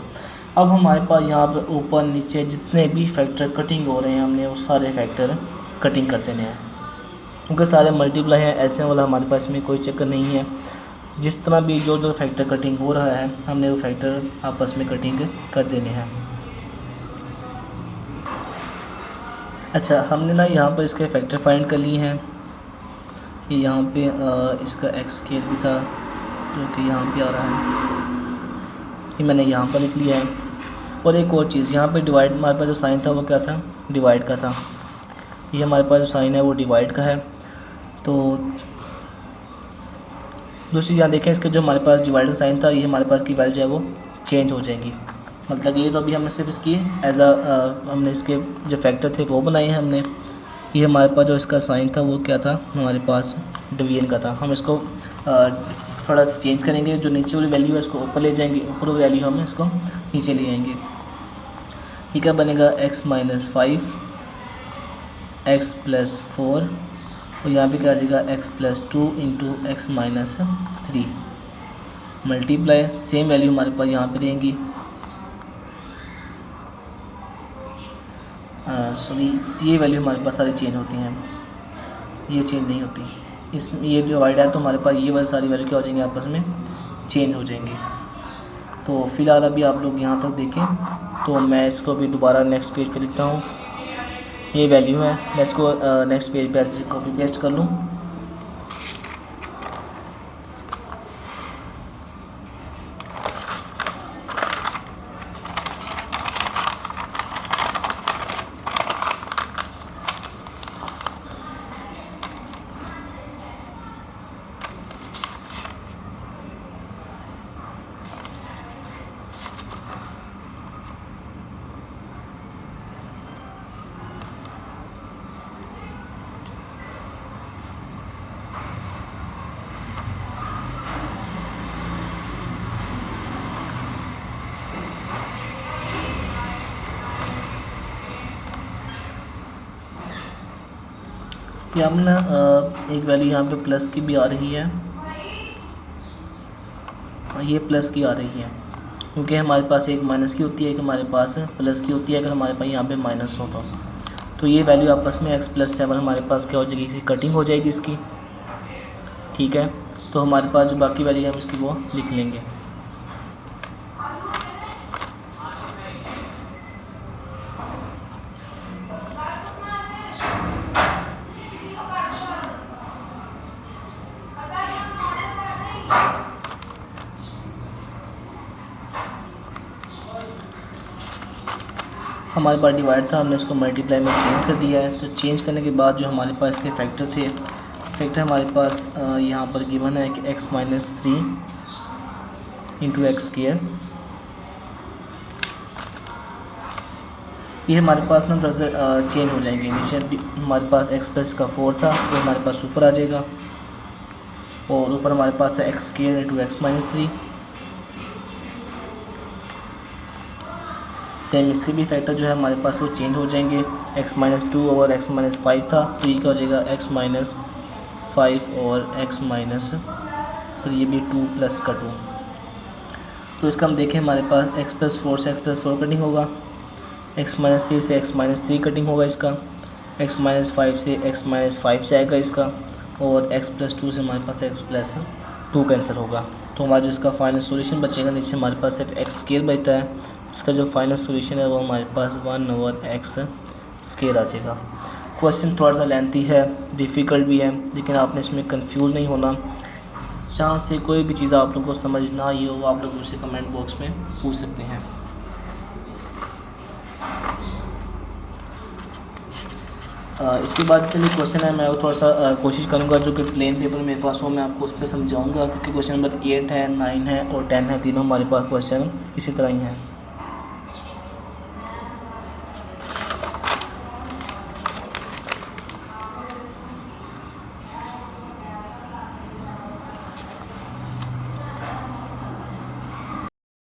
अब हमारे पास यहाँ पे ऊपर नीचे जितने भी फैक्टर कटिंग हो रहे हैं, हमने वो सारे फैक्टर कटिंग कर देने हैं, क्योंकि सारे मल्टीप्लाई हैं, एलसीएम वाला हमारे पास में कोई चक्कर नहीं है। जिस तरह भी जो फैक्टर कटिंग हो रहा है, हमने वो फैक्टर आपस में कटिंग कर देने हैं। अच्छा, हमने ना यहाँ पर इसके फैक्टर फाइंड कर लिए हैं। ये यहाँ पे इसका x स्क्वायर भी था जो कि यहाँ पे आ रहा है, ये मैंने यहाँ पर लिख लिया है। और एक और चीज़, यहाँ पे डिवाइड हमारे पास जो साइन था वो क्या था, डिवाइड का था। ये हमारे पास जो साइन है वो डिवाइड का है। तो दूसरी यहाँ देखें, इसके जो हमारे पास डिवाइड का साइन था, ये हमारे पास की वैल्यू जो है वो चेंज हो जाएंगी। मतलब ये तो अभी हमने सिर्फ इसकी एज हमने इसके जो फैक्टर थे वो बनाए हैं हमने। ये हमारे पास जो इसका साइन था वो क्या था, हमारे पास डिवीजन का था। हम इसको थोड़ा सा चेंज करेंगे, जो नीचे वाली वैल्यू है इसको ऊपर ले जाएंगे, ऊपर वाली वैल्यू हम इसको नीचे ले आएंगे। ये क्या बनेगा, x माइनस 5 x प्लस 4 और यहाँ पे क्या आ जाएगा, x plus 2 into x minus 3 multiply, same value हमारे पास यहाँ पे रहेंगी। सॉरी, ये वैल्यू हमारे पास सारी चेंज होती हैं, ये चेंज नहीं होती। इस ये डिवाइड है तो हमारे पास ये वाली सारी वैल्यू क्या हो जाएंगी, आपस में चेंज हो जाएंगी। तो फ़िलहाल अभी आप लोग यहाँ तक देखें, तो मैं इसको भी दोबारा नेक्स्ट पेज पे लिखता हूँ। ये वैल्यू है, मैं इसको नेक्स्ट पेज पे ऐसे कॉपी पेस्ट कर लूँ। यहाँ ना एक वैल्यू यहाँ पे प्लस की भी आ रही है और ये प्लस की आ रही है, क्योंकि हमारे पास एक माइनस की होती है, एक हमारे पास प्लस की होती है। अगर हमारे पास यहाँ पे माइनस हो तो ये वैल्यू आपस में x प्लस 7 हमारे पास क्या हो जाएगी, इसकी कटिंग हो जाएगी इसकी। ठीक है, तो हमारे पास जो बाकी वैल्यू है हम इसकी वो लिख लेंगे। हमारे पास डिवाइड था, हमने इसको मल्टीप्लाई में चेंज कर दिया है। तो चेंज करने के बाद जो हमारे पास इसके फैक्टर थे, फैक्टर हमारे पास यहाँ पर गिवन है कि x minus 3 into x square. ये हमारे पास ना थोड़ा सा चेंज हो जाएंगे। नीचे हमारे पास x प्लस का 4 था, वो हमारे पास ऊपर आ जाएगा, और ऊपर हमारे पास था x square into x minus 3। Same इसके भी फैक्टर जो है हमारे पास वो चेंज हो जाएंगे। x माइनस 2 और x माइनस 5 था, तो ये क्या हो जाएगा x माइनस 5 और x माइनस ये भी 2 प्लस का 2। तो इसका हम देखें, हमारे पास x प्लस 4 से x प्लस 4 कटिंग होगा, x माइनस 3 से x माइनस 3 कटिंग होगा इसका, x माइनस 5 से x माइनस 5 जाएगा इसका, और x प्लस 2 से हमारे पास x प्लस 2 कैंसिल होगा। तो हमारा जो इसका फाइनल सॉल्यूशन बचेगा, नीचे हमारे पास सिर्फ एक्स स्क्वायर बचता है। इसका जो फाइनल सॉल्यूशन है वो हमारे पास 1/x स्क्वायर आ जाएगा। क्वेश्चन थोड़ा सा लेंथी है, डिफ़िकल्ट भी है, लेकिन आपने इसमें कंफ्यूज नहीं होना। जहाँ से कोई भी चीज़ आप लोगों को समझ ना आई हो, वो आप लोग मुझसे कमेंट बॉक्स में पूछ सकते हैं। इसके बाद जो क्वेश्चन है, मैं थोड़ा सा कोशिश करूँगा जो कि प्लेन पेपर मेरे पास हो, मैं आपको उस पर समझाऊँगा, क्योंकि क्वेश्चन नंबर 8 है, 9 है और 10 है, तीनों हमारे पास क्वेश्चन इसी तरह ही हैं।